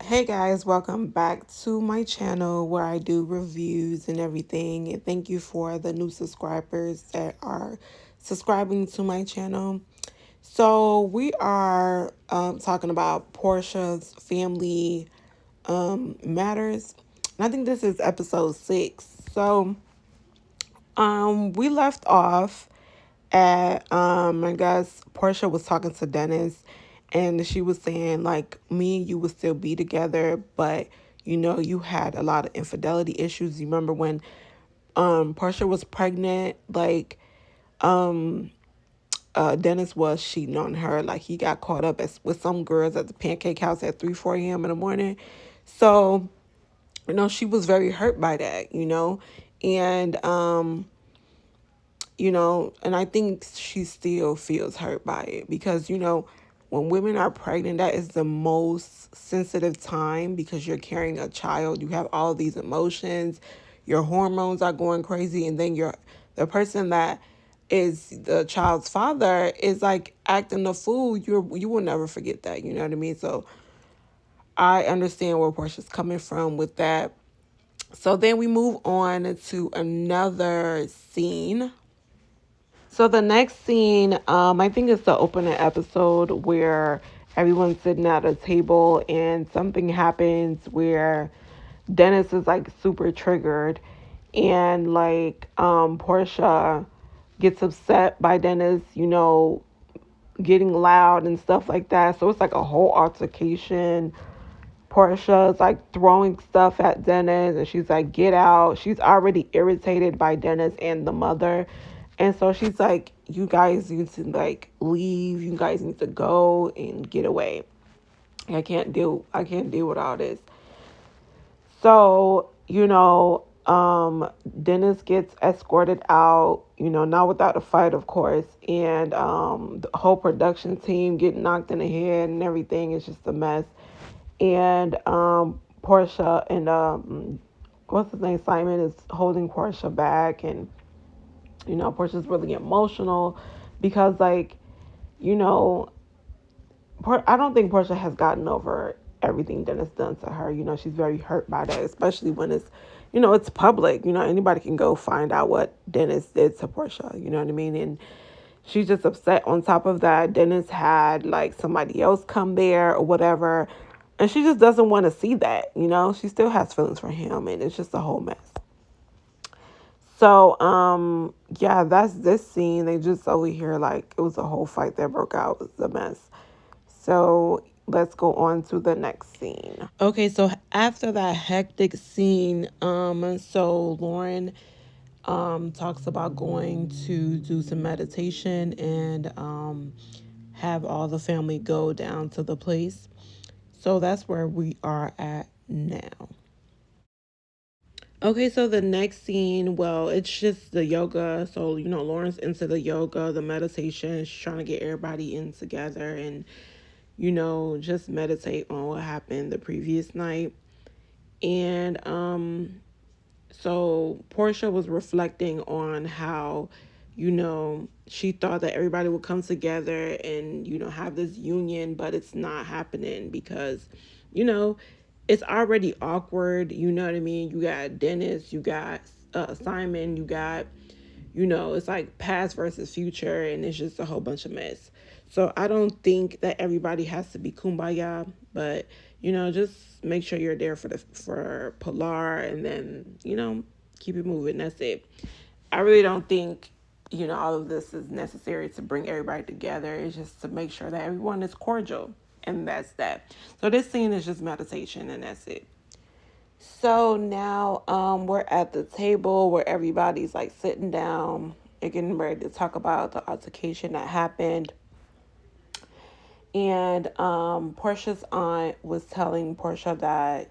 Hey guys, welcome back to my channel where I do reviews and everything. And thank you for the new subscribers that are subscribing to my channel. So we are talking about Portia's family matters. And I think this is episode 6. So we left off at I guess Portia was talking to Dennis, and she was saying like me and you would still be together, but you had a lot of infidelity issues. You remember when Portia was pregnant, like Dennis was cheating on her. Like he got caught up with some girls at the pancake house at 3-4 a.m. in the morning. So, she was very hurt by that, and and I think she still feels hurt by it because, when women are pregnant, that is the most sensitive time because you're carrying a child. You have all these emotions, your hormones are going crazy, and then the person that is the child's father is like acting a fool. You will never forget that, you know what I mean? So I understand where Portia's coming from with that. So then we move on to another scene. So the next scene, I think it's the opening episode where everyone's sitting at a table and something happens where Dennis is like super triggered, and like Portia gets upset by Dennis, getting loud and stuff like that. So it's like a whole altercation. Portia is like throwing stuff at Dennis and she's like, get out. She's already irritated by Dennis and the mother. And so she's like, you guys need to like leave. You guys need to go and get away. I can't deal with all this. So, Dennis gets escorted out, not without a fight, of course. And the whole production team getting knocked in the head and everything is just a mess. And Portia and what's his name, Simon, is holding Portia back, and Portia's really emotional because like you know I don't think Portia has gotten over everything Dennis done to her. She's very hurt by that, especially when it's public. Anybody can go find out what Dennis did to Portia. You know what I mean? And she's just upset. On top of that, Dennis had like somebody else come there or whatever. And she just doesn't want to see that, She still has feelings for him, and it's just a whole mess. So, yeah, that's this scene. They just over here like it was a whole fight that broke out. It was a mess. So let's go on to the next scene. Okay, so after that hectic scene, so Lauren talks about going to do some meditation and have all the family go down to the place. So that's where we are at now. Okay, so the next scene, well, it's just the yoga. So, Lauren's into the yoga, the meditation. She's trying to get everybody in together and, just meditate on what happened the previous night. And so Portia was reflecting on how, she thought that everybody would come together and, have this union, but it's not happening because, you know, it's already awkward. You know what I mean? You got Dennis, you got Simon, you got, it's like past versus future, and it's just a whole bunch of mess. So I don't think that everybody has to be kumbaya, but just make sure you're there for Pilar, and then keep it moving. That's it. I really don't think all of this is necessary to bring everybody together. It's just to make sure that everyone is cordial, and that's that. So this scene is just meditation, and that's it. So now we're at the table where everybody's like sitting down and getting ready to talk about the altercation that happened. And Portia's aunt was telling Portia that,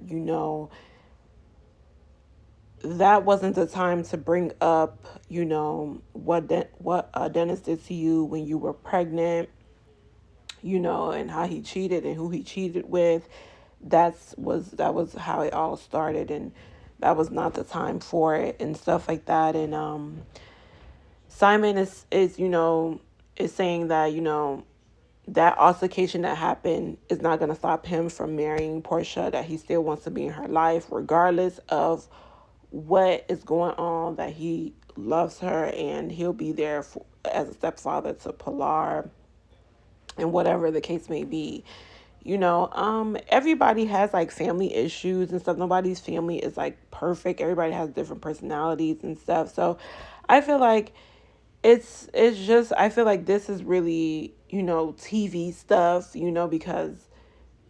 that wasn't the time to bring up, what Dennis did to you when you were pregnant, and how he cheated and who he cheated with. That was how it all started, and that was not the time for it and stuff like that. And Simon is saying that that altercation that happened is not going to stop him from marrying Portia, that he still wants to be in her life regardless of what is going on, that he loves her and he'll be there for, as a stepfather to Pilar and whatever the case may be. Everybody has like family issues and stuff. Nobody's family is like perfect. Everybody has different personalities and stuff. So I feel like it's just, I feel like this is really, TV stuff, because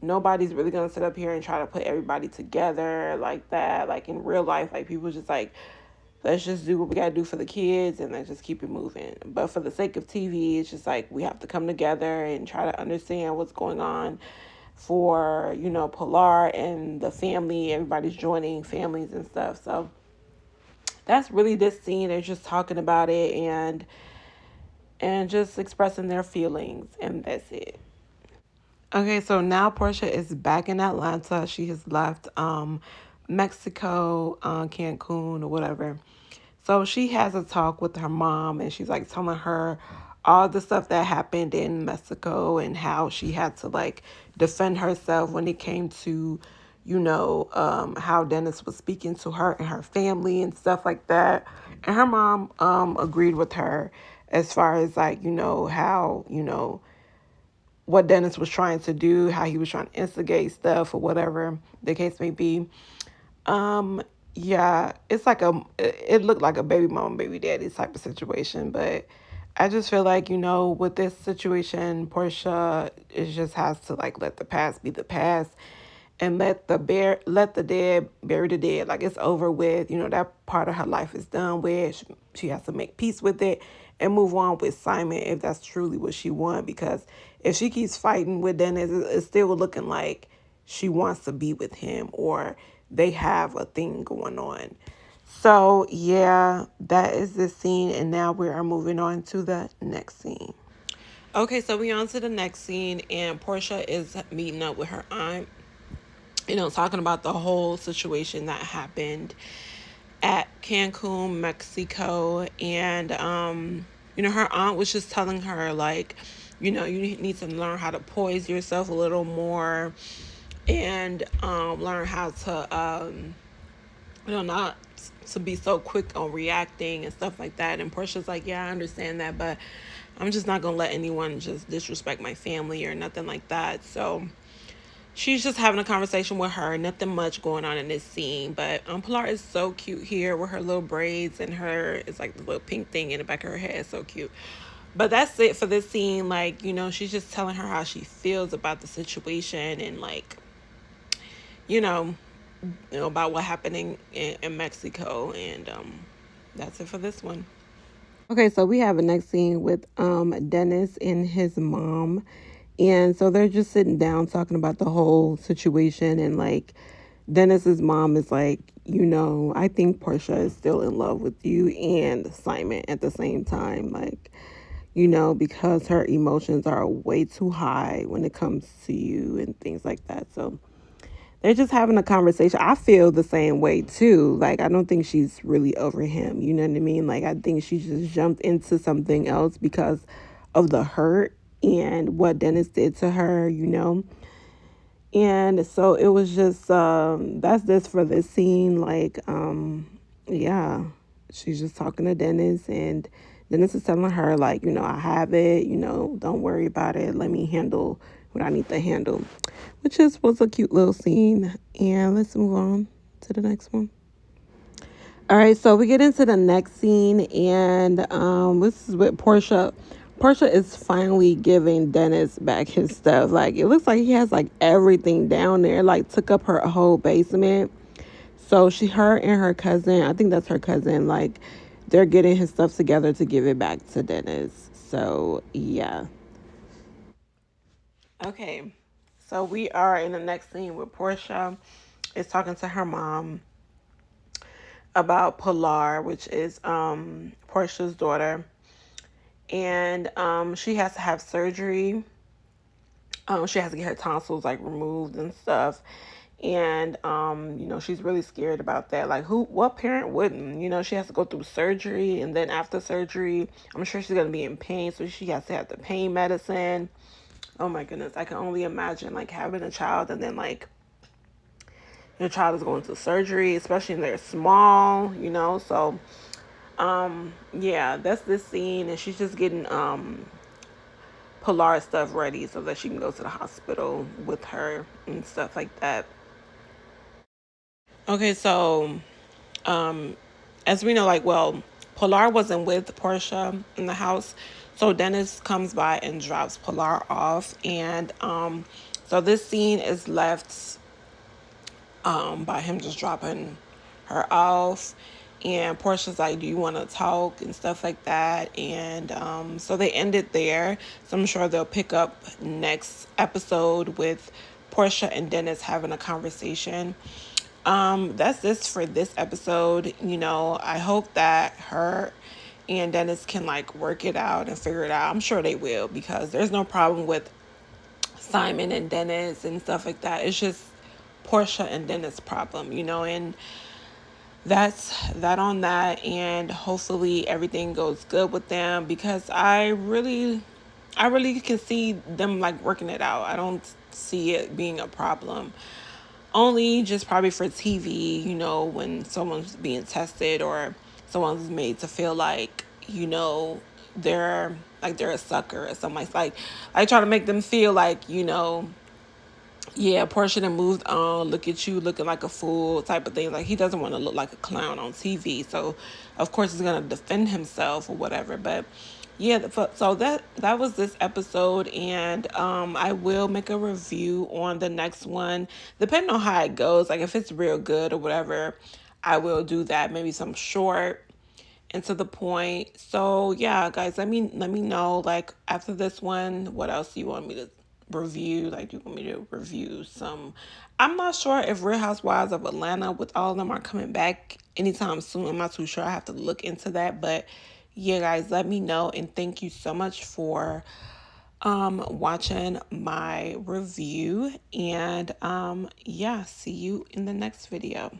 nobody's really gonna sit up here and try to put everybody together like that. Like in real life, like people just like, let's just do what we gotta do for the kids and let's just keep it moving. But for the sake of TV, it's just like we have to come together and try to understand what's going on for, Pilar and the family. Everybody's joining families and stuff. So that's really this scene. They're just talking about it and just expressing their feelings, and that's it. Okay, so now Portia is back in Atlanta. She has left Mexico, Cancun, or whatever. So she has a talk with her mom, and she's like telling her all the stuff that happened in Mexico and how she had to like defend herself when it came to, how Dennis was speaking to her and her family and stuff like that. And her mom agreed with her as far as like, how, what Dennis was trying to do, how he was trying to instigate stuff or whatever the case may be. Um, yeah, it's like it looked like a baby mama, baby daddy type of situation, but I just feel like, with this situation, Portia is just has to like let the past be the past and let the dead bury the dead. Like it's over with. That part of her life is done with. She has to make peace with it and move on with Simon if that's truly what she wants. Because if she keeps fighting with Dennis, it's still looking like she wants to be with him or they have a thing going on. So yeah, that is the scene, and now we are moving on to the next scene. Okay, so we on to the next scene, and Portia is meeting up with her aunt, talking about the whole situation that happened at Cancun, Mexico. And, her aunt was just telling her, like, you need to learn how to poise yourself a little more and learn how to, not to be so quick on reacting and stuff like that. And Portia's like, yeah, I understand that, but I'm just not going to let anyone just disrespect my family or nothing like that. So she's just having a conversation with her. Nothing much going on in this scene. But Pilar is so cute here with her little braids and it's like the little pink thing in the back of her head. So cute. But that's it for this scene. Like, she's just telling her how she feels about the situation and like, you know, about what happened in Mexico. And that's it for this one. Okay, so we have a next scene with Dennis and his mom. And so they're just sitting down talking about the whole situation. And like Dennis's mom is like, I think Portia is still in love with you and Simon at the same time. Like, because her emotions are way too high when it comes to you and things like that. So they're just having a conversation. I feel the same way too. Like, I don't think she's really over him. You know what I mean? Like, I think she just jumped into something else because of the hurt and what Dennis did to her. And so it was just, that's this for this scene. Like, yeah, she's just talking to Dennis, and Dennis is telling her, like, I have it, don't worry about it. Let me handle what I need to handle, which was a cute little scene. And let's move on to the next one. All right, so we get into the next scene, and this is with Portia. Portia is finally giving Dennis back his stuff. Like, it looks like he has like everything down there, like took up her whole basement. So her and her cousin, I think that's her cousin, like they're getting his stuff together to give it back to Dennis. So yeah. Okay, so we are in the next scene with Portia is talking to her mom about Pilar, which is Portia's daughter, and she has to have surgery. She has to get her tonsils like removed and stuff, and she's really scared about that. Like, what parent wouldn't? She has to go through surgery, and then after surgery, I'm sure she's gonna be in pain, so she has to have the pain medicine. Oh my goodness, I can only imagine like having a child and then like your child is going to surgery, especially when they're small, you know. So yeah, that's this scene, and she's just getting Pilar stuff ready so that she can go to the hospital with her and stuff like that. Okay, so as we know, like, well, Pilar wasn't with Portia in the house, so Dennis comes by and drops Pilar off, and so this scene is left by him just dropping her off. And Portia's like, do you want to talk and stuff like that? And so they ended there. So I'm sure they'll pick up next episode with Portia and Dennis having a conversation. That's this for this episode. You know, I hope that her and Dennis can like work it out and figure it out. I'm sure they will, because there's no problem with Simon and Dennis and stuff like that. It's just Portia and Dennis problem, you know, and that's that on that. And hopefully everything goes good with them, because I really can see them like working it out. I don't see it being a problem. Only just probably for TV, you know, when someone's being tested or someone's made to feel like, you know, they're a sucker or something like I try to make them feel like, you know, yeah, Portia done moved on. Look at you looking like a fool, type of thing. Like, he doesn't want to look like a clown on TV, so of course he's gonna defend himself or whatever. But yeah, so that was this episode, and I will make a review on the next one, depending on how it goes. Like, if it's real good or whatever, I will do that. Maybe some short and to the point. So yeah, guys, let me know, like, after this one, what else do you want me to review? Like, do you want me to review some? I'm not sure if Real Housewives of Atlanta with all of them are coming back anytime soon. I'm not too sure. I have to look into that. But yeah, guys, let me know, and thank you so much for watching my review. And yeah, see you in the next video.